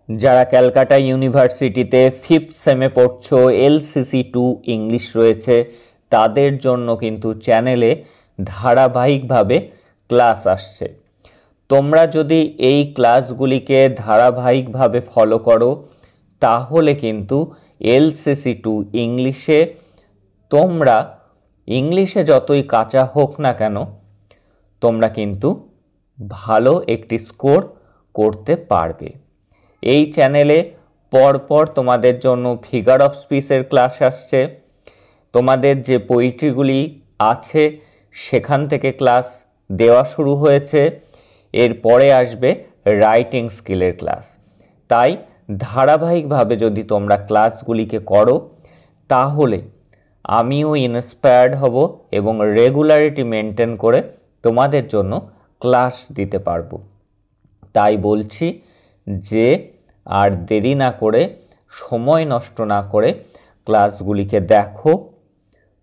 যারা ক্যালকাটা ইউনিভার্সিটিতে 5th সেমে পড়ছো, LCC2 ইংলিশ রয়েছে, তাদের জন্য কিন্তু চ্যানেলে ধারাবাহিকভাবে ক্লাস আসছে। তোমরা যদি এই ক্লাসগুলিকে ধারাবাহিকভাবে ফলো করো তাহলে কিন্তু LCC2 ইংলিশে তোমরা ইংলিশে যতই কাঁচা হোক না কেন তোমরা কিন্তু ভালো একটি স্কোর করতে পারবে। এই চ্যানেলে পরপর তোমাদের জন্য ফিগার অফ স্পিচের ক্লাস আসছে, তোমাদের যে পোয়েট্রিগুলি আছে সেখান থেকে ক্লাস দেওয়া শুরু হয়েছে, এরপরে আসবে রাইটিং স্কিলের ক্লাস। তাই ধারাবাহিকভাবে যদি তোমরা ক্লাসগুলিকে করো তাহলে আমিও ইন্সপায়ার্ড হব এবং রেগুলারিটি মেনটেন করে তোমাদের জন্য ক্লাস দিতে পারবো। তাই বলছি যে আর দেরি না করে, সময় নষ্ট না করে ক্লাসগুলিকে দেখো,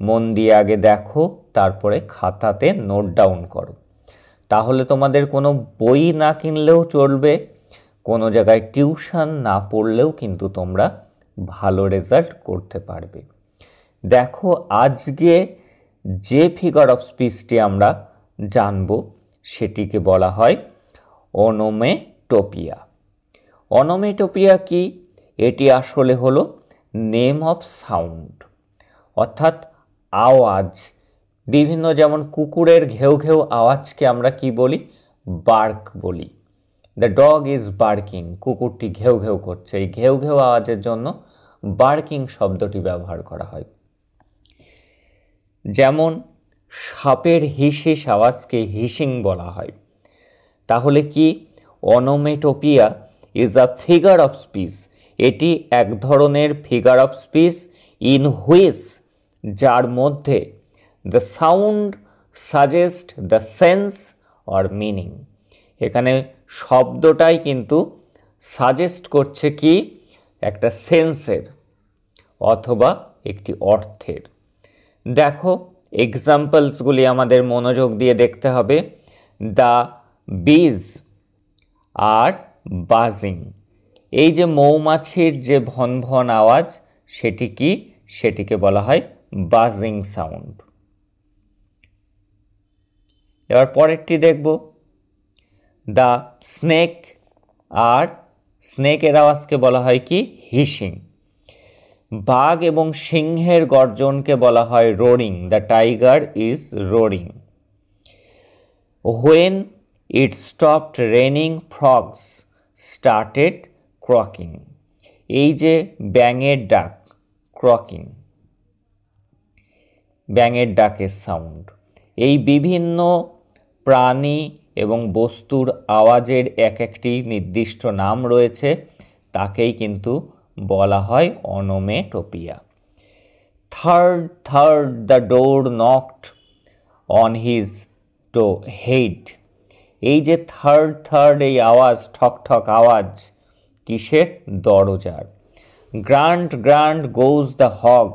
মন দিয়ে আগে দেখো, তারপরে খাতাতে নোট ডাউন করো। তাহলে তোমাদের কোনো বই না কিনলেও চলবে, কোনো জায়গায় টিউশন না পড়লেও কিন্তু তোমরা ভালো রেজাল্ট করতে পারবে। দেখো আজকে যে ফিগার অফ স্পিচটি আমরা জানব সেটিকে বলা হয় অনোমেটোপিয়া। অনোমেটোপিয়া কি? এটি আসলে হলো নেম অফ সাউন্ড, অর্থাৎ আওয়াজ। বিভিন্ন যেমন কুকুরের ঘেউ ঘেউ আওয়াজকে আমরা কি বলি? বার্ক বলি। দ্য ডগ ইজ বার্কিং, কুকুরটি ঘেউ ঘেউ করছে। এই ঘেউ ঘেউ আওয়াজের জন্য বার্কিং শব্দটি ব্যবহার করা হয়। যেমন সাপের হিস হিস আওয়াজকে হিসিং বলা হয়। তাহলে কি? Onomatopoeia is a figure of speech. এটি এক ধরনের figure of speech in which, যার মধ্যে the sound suggest the sense or meaning. এখানে শব্দটাই কিন্তু সাজেস্ট করছে কি? একটা সেন্সের অথবা একটি অর্থের। দেখো এক্সাম্পলসগুলি আমাদের মনোযোগ দিয়ে দেখতে হবে। দ্য বিজ আর বাজিং, এই যে মৌমাছির যে ভন ভন আওয়াজ সেটি কি? সেটিকে বলা হয় বাজিং সাউন্ড। এবার পরেরটি দেখব, দ্য স্নেক আর স্নেকের আওয়াজকে বলা হয় কি? হিসিং। বাঘ এবং সিংহের গর্জনকে বলা হয় roaring. The tiger is roaring. When it stopped raining frogs started croaking. এই যে ব্যাঙের ডাক, ক্রকিং, ব্যাঙের ডাকের সাউন্ড। এই বিভিন্ন প্রাণী এবং বস্তুর আওয়াজের এক একটি নির্দিষ্ট নাম রয়েছে, তাকেই কিন্তু বলা হয় অনোমেটোপিয়া। থার্ড the door knocked on his head. এই যে থার্ড এই আওয়াজ, ঠক ঠক আওয়াজ কিসের? দরজার। Grunt goes the hog.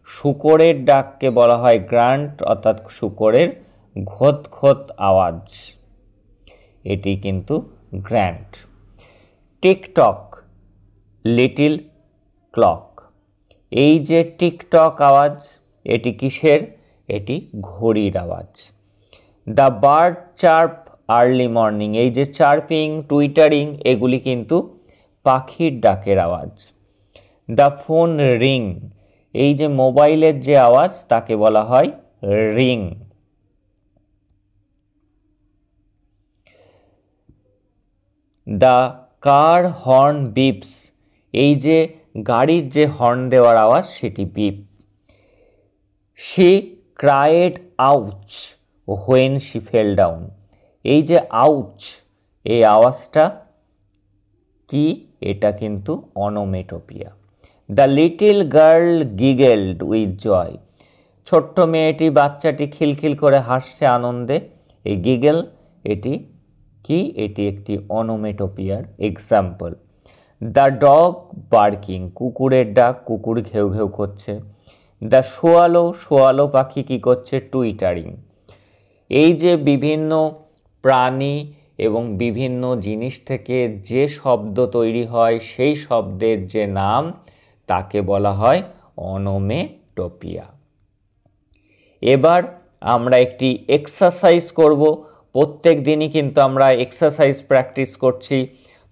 শূকরের ডাককে বলা হয় গ্রান্ট, অর্থাৎ শূকরের ঘোত ঘোত আওয়াজ, এটি কিন্তু গ্র্যান্ট। TikTok little clock. এই যে টিকটক আওয়াজ, এটি কিসের? এটি ঘড়ির আওয়াজ। The bird chirp early morning. এই যে চার্পিং, টুইটারিং, এগুলি কিন্তু পাখির ডাকের আওয়াজ। The phone ring. এই যে মোবাইলের যে আওয়াজ তাকে বলা হয় ring. The car horn beeps. এই যে গাড়ির যে হর্ন দেওয়ার আওয়াজ সেটি beep. She cried ouch when she fell down. এই যে আউচ, এই আওয়াজটা কি? এটা কিন্তু onomatopoeia. The little girl giggled with joy. ছোট্ট মেয়েটি, বাচ্চাটি খিলখিল করে হাসছে আনন্দে। এই গিগেল, এটি কি? এটি একটি অনোমেটোপিয়ার এক্সাম্পল। The dog barking. কুকুরের ডাক, কুকুর ঘেউ ঘেউ করছে। দ্য শোয়ালো পাখি কি করছে? টুইটারিং। এই যে বিভিন্ন প্রাণী এবং বিভিন্ন জিনিস থেকে যে শব্দ তৈরি হয় সেই শব্দের যে নাম তাকে বলা হয় অনোমেটোপিয়া। এবার আমরা একটি এক্সারসাইজ করব। প্রত্যেক দিনই কিন্তু আমরা এক্সারসাইজ প্র্যাকটিস করছি।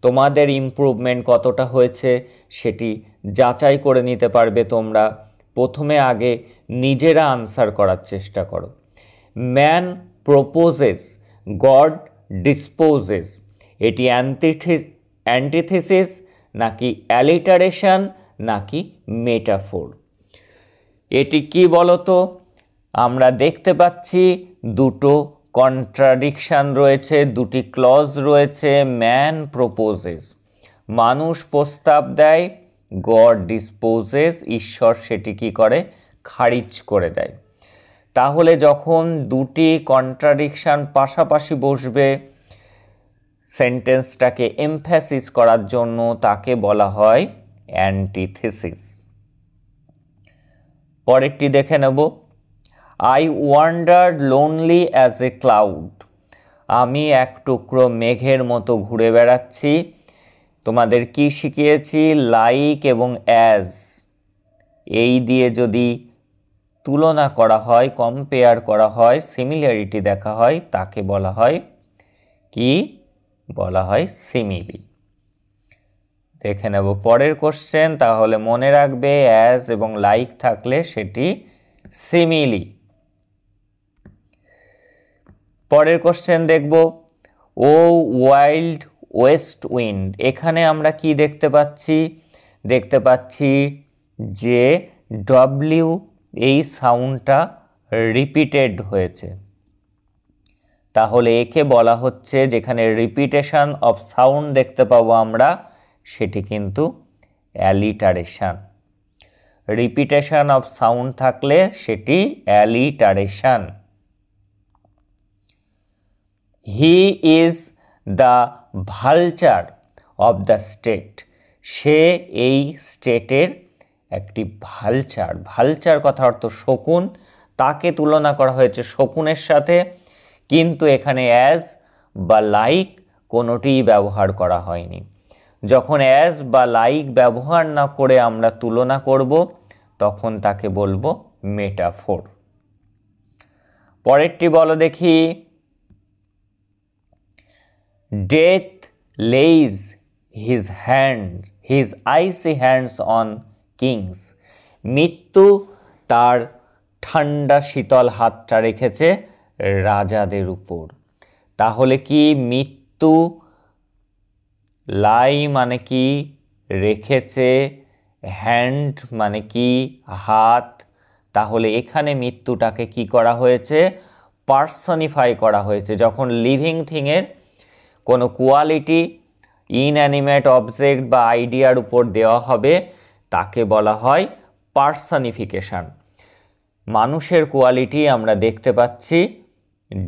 তোমাদের ইমপ্রুভমেন্ট কতটা হয়েছে সেটি যাচাই করে নিতে পারবে তোমরা। প্রথমে আগে নিজেরা আনসার করার চেষ্টা করো। ম্যান প্রপোজেস, গড ডিসপোজেস, এটি অ্যান্টিথিসিস নাকি অ্যালিটারেশন নাকি মেটাফোর? এটি কি বলতো? আমরা দেখতে পাচ্ছি দুটো কন্ট্রাডিকশন রয়েছে, দুটি ক্লজ রয়েছে। ম্যান প্রপোজেস, মানুষ প্রস্তাব দেয়। গড ডিসপোজেস, ঈশ্বর সেটি কি করে? খারিজ করে দেয়। তাহলে যখন দুটি কন্ট্রাডিকশন পাশাপাশি বসবে সেন্টেন্সটাকে এমফ্যাসিস করার জন্য, তাকে বলা হয় অ্যান্টিথিসিস। পরেরটি দেখে নেব। I wandered lonely as a cloud, আমি এক টুকরো মেঘের মতো ঘুরে বেড়াচ্ছি। তোমাদের কি শিখিয়েছি? লাইক এবং অ্যাজ এই দিয়ে যদি তুলনা করা হয়, কম্পেয়ার করা হয়, সিমিলারিটি দেখা হয়, তাকে বলা হয় কি? বলা হয় সিমিলি। দেখে নেব পরের কোশ্চেন। তাহলে মনে রাখবে অ্যাজ এবং লাইক থাকলে সেটি সিমিলি। পরের কোশ্চেন দেখব। ও ওয়াইল্ড ওয়েস্ট উইন্ড, এখানে আমরা কি দেখতে পাচ্ছি? দেখতে পাচ্ছি যে ডব্লিউ এই সাউন্ডটা রিপিটেড হয়েছে। তাহলে একে বলা হচ্ছে, যেখানে রিপিটেশন অফ সাউন্ড দেখতে পাবো আমরা, সেটি কিন্তু অ্যালিটারেশন। রিপিটেশন অফ সাউন্ড থাকলে সেটি alliteration. He is the vulture of the state, সে এই স্টেটের একটি ভালচার। ভালচার কথা অর্থ শকুন, তাকে তুলনা করা হয়েছে শকুনের সাথে, কিন্তু এখানে অ্যাজ বা লাইক কোনোটিই ব্যবহার করা হয়নি। যখন অ্যাজ বা লাইক ব্যবহার না করে আমরা তুলনা করব, তখন তাকে বলবো মেটাফোর। পরেরটি বলো দেখি। Death lays his icy hands on kings, মৃত্যু তার ঠান্ডা শীতল হাতটা রেখেছে রাজাদের উপর। তাহলে কি মৃত্যু, লাই মানে কি? রেখেছে, হ্যান্ড মানে কি? হাত। তাহলে এখানে মৃত্যুটাকে কি করা হয়েছে? পার্সনিফাই করা হয়েছে। যখন লিভিং থিংয়ের কোনো কোয়ালিটি ইনঅ্যানিমেট অবজেক্ট বা আইডিয়ার উপর দেওয়া হবে, তাকে বলা হয় পার্সনিফিকেশন। মানুষের কোয়ালিটি আমরা দেখতে পাচ্ছি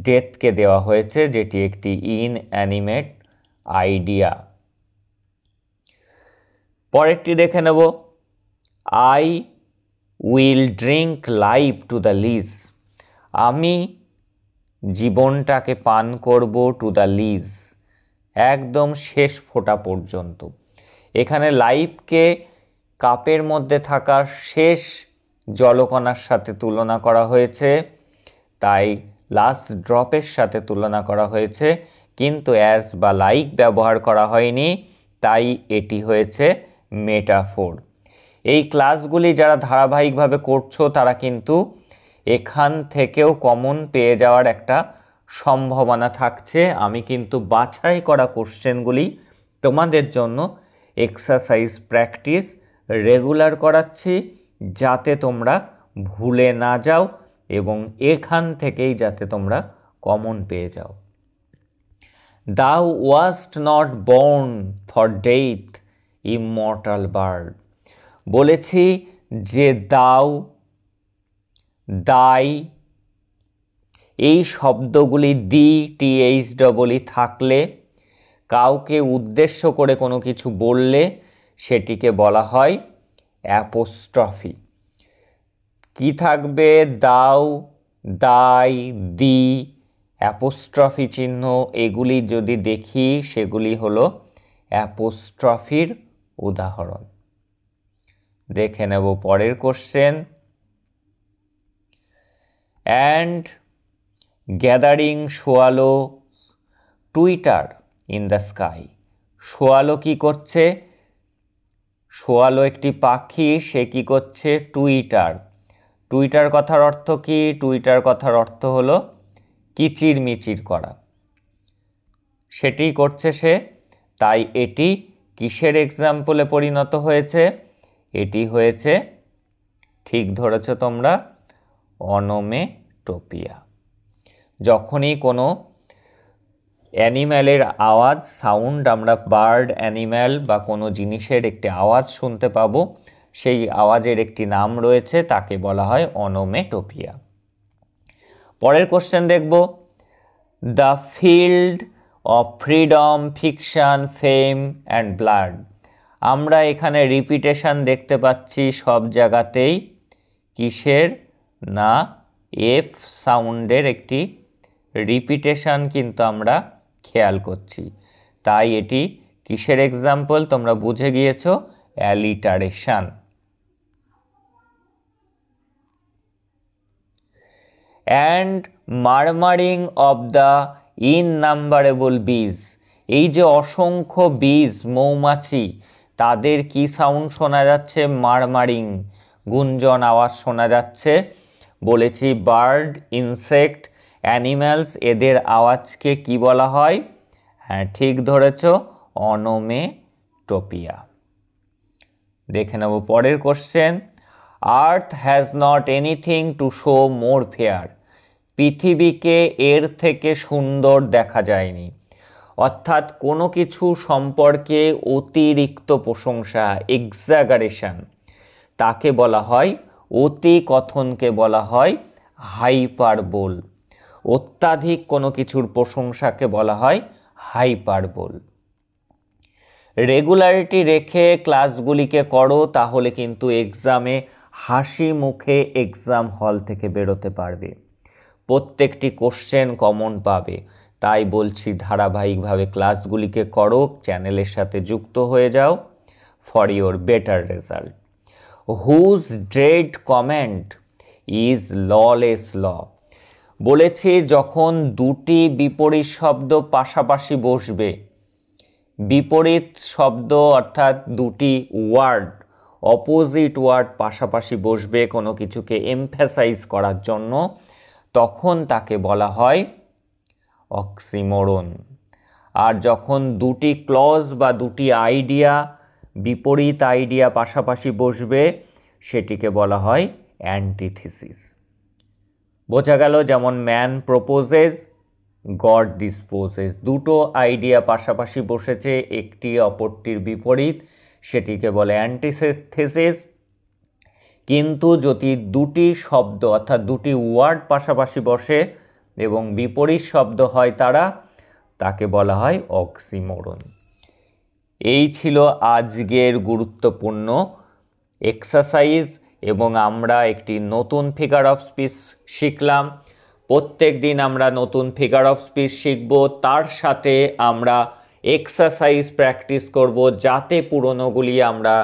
ডেথকে দেওয়া হয়েছে, যেটি একটি ইনঅ্যানিমেট আইডিয়া। পরেরটি দেখে নেব। I will drink life to the lees, আমি জীবনটাকে পান করব টু দ্য লিজ, একদম শেষ ফোঁটা পর্যন্ত। এখানে লাইফকে কাপের মধ্যে থাকা শেষ জলকণার সাথে তুলনা করা হয়েছে, তাই লাস্ট ড্রপের সাথে তুলনা করা হয়েছে, কিন্তু অ্যাজ বা লাইক ব্যবহার করা হয়নি, তাই এটি হয়েছে মেটাফোর। এই ক্লাসগুলি যারা ধারাবাহিকভাবে করছো তারা কিন্তু এখান থেকেও কমন পেয়ে যাওয়ার একটা সম্ভাবনা থাকছে। আমি কিন্তু বাছাই করা কোশ্চেনগুলি তোমাদের জন্য এক্সারসাইজ প্র্যাকটিস রেগুলার করাচ্ছি, যাতে তোমরা ভুলে না যাও এবং এখান থেকেই যাতে তোমরা কমন পেয়ে যাও। Thou wast not born for death, immortal bird, বলেছি যে দাও, দাই এই শব্দগুলি দি টিএইচ ডবলই থাকলে, কাউকে উদ্দেশ্য করে কোনো কিছু বললে সেটিকে বলা হয় অ্যাপোস্ট্রফি। কি থাকবে? দাও, দাই, দি, অ্যাপোস্ট্রফি চিহ্ন এগুলি যদি দেখি সেগুলি হলো অ্যাপোস্ট্রফির উদাহরণ। দেখে নেব পরের question. And gathering শোয়ালো Twitter in the sky. শোয়ালো কি করছে? শোয়ালো একটি পাখি, সে কি করছে? টুইটার। টুইটার কথার অর্থ কি? টুইটার কথার অর্থ হলো কিচির মিচির করা, সেটি করছে সে। তাই এটি কিসের এক্সাম্পলে পরিণত হয়েছে? এটি হয়েছে, ঠিক ধরেছ তোমরা, অনোমেটোপিয়া। যখনই কোনো অ্যানিম্যালের আওয়াজ, সাউন্ড, আমরা বার্ড, অ্যানিম্যাল বা কোনো জিনিসের একটি আওয়াজ শুনতে পাবো, সেই আওয়াজের একটি নাম রয়েছে, তাকে বলা হয় অনোমেটোপিয়া। পরের কোশ্চেন দেখব। The field of freedom, fiction, fame and blood. আমরা এখানে রিপিটেশন দেখতে পাচ্ছি সব জায়গাতেই। কিসের? না, এফ সাউন্ডের একটি রিপিটেশন কিন্তু আমরা খেয়াল করছি। তাই এটি কিসের এক্সাম্পল? তোমরা বুঝে গিয়েছ, alliteration. And murmuring of the innumerable bees. এই যে অসংখ্য বীজ, মৌমাছি, তাদের কি সাউন্ড শোনা যাচ্ছে? মারমারিং, গুঞ্জন আওয়াজ শোনা যাচ্ছে। বলেছি বার্ড, ইনসেক্ট, অ্যানিম্যালস, এদের আওয়াজকে কি বলা হয়? হ্যাঁ, ঠিক ধরেছ, অনোমেটোপিয়া। দেখে নেব পরের question. Earth has not anything to show more fair. পৃথিবীকে এর থেকে সুন্দর দেখা যায়নি। অর্থাৎ কোনো কিছু সম্পর্কে অতিরিক্ত প্রশংসা, এক্সাগারেশন, তাকে বলা হয়, অতি কথনকে বলা হয় হাইপারবোল। অত্যাধিক কোনো কিছুর প্রশংসাকে বলা হয় হাইপারবোল। রেগুলারিটি রেখে ক্লাসগুলিকে করো, তাহলে কিন্তু এক্সামে হাসি মুখে এক্সাম হল থেকে বেরোতে পারবে, প্রত্যেকটি কোশ্চেন কমন পাবে। তাই বলছি ধারাবাহিকভাবে ক্লাসগুলিকে করো, চ্যানেলের সাথে যুক্ত হয়ে যাও for your better result. Whose dread command is lawless law. বলেছি যখন দুটি বিপরীত শব্দ পাশাপাশি বসবে, বিপরীত শব্দ অর্থাৎ দুটি ওয়ার্ড, অপোজিট ওয়ার্ড পাশাপাশি বসবে কোনো কিছুকে এমফ্যাসাইজ করার জন্য, তখন তাকে বলা হয় অক্সিমোরন। আর যখন দুটি ক্লজ বা দুটি আইডিয়া, বিপরীত আইডিয়া পাশাপাশি বসবে, সেটিকে বলা হয় অ্যান্টিথিসিস। বোঝা গেল? যেমন ম্যান প্রপোজেস, গড ডিসপোজেস। দুটো আইডিয়া পাশাপাশি বসেছে, একটি অপরটির বিপরীত, সেটিকে বলে অ্যান্টিথিসিস। কিন্তু যদি দুটি শব্দ অর্থাৎ দুটি ওয়ার্ড পাশাপাশি বসে এবং বিপরীত শব্দ হয় তাকে বলা হয় অক্সিমোরন। এই ছিল আজকের গুরুত্বপূর্ণ এক্সারসাইজ এবং আমরা একটি নতুন ফিগার অফ স্পিচ শিখলাম। প্রত্যেক দিন আমরা নতুন ফিগার অফ স্পিচ শিখব, তার সাথে আমরা এক্সারসাইজ প্র্যাকটিস করব যাতে পুরনোগুলি আমরা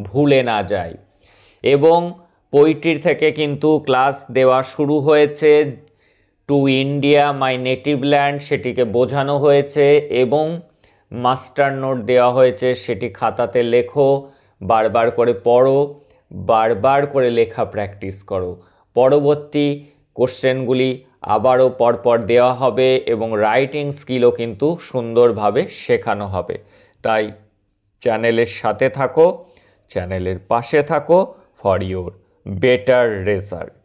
ভুলে না যাই। এবং পোয়েট্রি থেকে কিন্তু ক্লাস দেওয়া শুরু হয়েছে। To India my native land, সেটিকে বোঝানো হয়েছে এবং মাস্টার নোট দেওয়া হয়েছে, সেটি খাতাতে লেখো, বারবার করে পড়ো, বারবার করে লেখা প্র্যাকটিস করো। পরবর্তী কোশ্চেনগুলি আবারও পরপর দেওয়া হবে এবং রাইটিং স্কিলও কিন্তু সুন্দরভাবে শেখানো হবে। তাই চ্যানেলের সাথে থাকো, চ্যানেলের পাশে থাকো ফর ইওর বেটার রেজাল্ট।